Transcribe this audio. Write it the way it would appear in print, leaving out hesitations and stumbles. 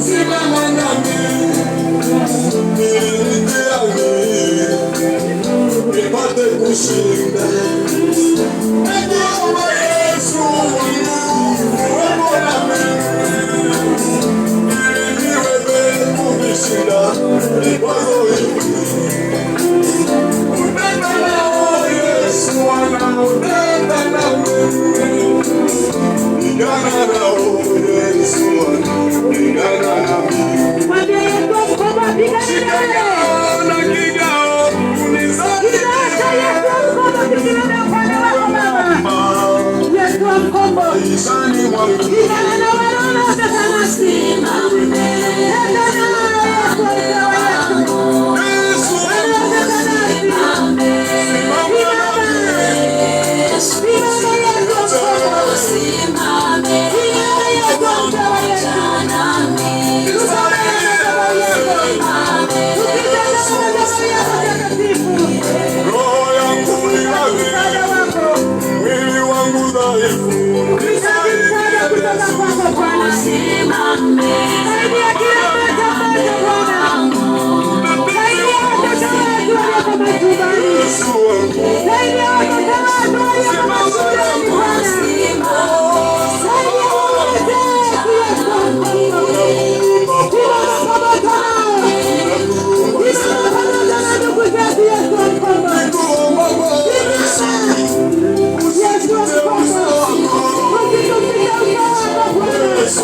simama nami, niteame, nipate kushinda. Naomba Yesu uwepo nami, ili niweze kuvishinda vikwazo hivi. Unena nao Yesu, wanaotenda nami, pigana nao Yesu, pigana nami. Mwambie Yesu mkoba, pigana nao na kigao unisaidie. Yesu mkoba, pigana na upande wako Baba. Yesu mkoba, maishani mwangu, pigana na wanaona watatana simame. Enda na Yesu upewa Yesu. Yesu Watatana simame. Pigana Yesu. Pigana Yesu mkoba. Simame. Pigana Yesu upewa Yesu. roho yangu ni dhaifu, mwili wangu dhaifu, nisaidie Yesu. Yesu wangu, Yes,